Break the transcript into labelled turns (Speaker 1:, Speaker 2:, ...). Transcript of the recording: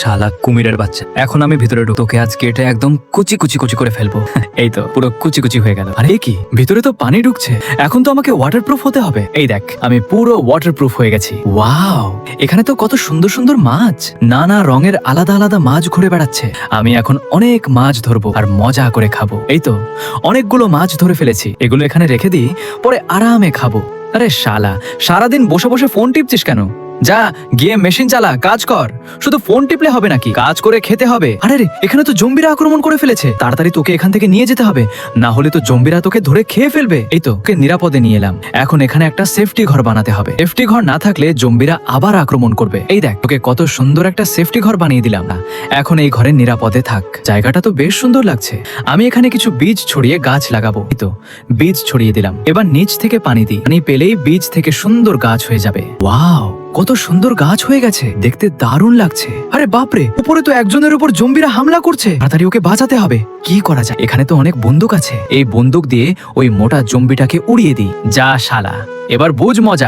Speaker 1: শালা কুমিরের বাচ্চা, এখন আমি ভিতরে তোকে আজকে এটা একদম কুচি কুচি কুচি করে ফেলবো। এই তো পুরো কুচি কুচি হয়ে গেল। আরে কি, ভিতরে তো পানি ঢুকছে, এখন তো আমাকে ওয়াটারপ্রুফ হতে হবে। এই দেখ, আমি পুরো ওয়াটারপ্রুফ হয়ে গেছি। ওয়াও, এখানে তো কত সুন্দর সুন্দর মাছ, নানা রঙের আলাদা আলাদা মাছ ঘুরে বেড়াচ্ছে। আমি এখন অনেক মাছ ধরবো আর মজা করে খাবো। এই তো অনেকগুলো মাছ ধরে ফেলেছি, এগুলো এখানে রেখে দিই, পরে আরামে খাবো। আরে শালা, সারাদিন বসে বসে ফোন টিপছিস কেন? যা গিয়ে মেশিন চালা, কাজ কর। শুধু ফোন টিপলে হবে নাকি, কাজ করে খেতে হবে। আরে রে, এখানে তো জম্বিরা আক্রমণ করে ফেলেছে, তাড়াতাড়ি তোকে এখান থেকে নিয়ে যেতে হবে, না হলে তো জম্বিরা তোকে ধরে খেয়ে ফেলবে। এই তো ওকে নিরাপদে নিয়ে এলাম, এখন এখানে একটা সেফটি ঘর বানাতে হবে। সেফটি ঘর না থাকলে জম্বিরা আবার আক্রমণ করবে। এই দেখ, তোকে কত সুন্দর একটা সেফটি ঘর বানিয়ে দিলাম না, এখন এই ঘরে নিরাপদে থাক। জায়গাটা তো বেশ সুন্দর লাগছে। আমি এখানে কিছু বীজ ছড়িয়ে গাছ লাগাবো। এই তো বীজ ছড়িয়ে দিলাম, এবার নিচ থেকে পানি দিই, পানি পেলেই বীজ থেকে সুন্দর গাছ হয়ে যাবে। ওয়াও, কত সুন্দর গাছ হয়ে গেছে, দেখতে দারুণ লাগছে। আরে বাপরে, উপরে তো একজনের উপর জম্বিরা হামলা করছে, তাড়াতাড়ি ওকে বাঁচাতে হবে। কি করা যায়, এখানে তো অনেক বন্দুক আছে, এই বন্দুক দিয়ে ওই মোটা জম্বিটাকে উড়িয়ে দিই। যা শালা, এবার বুঝ মজা।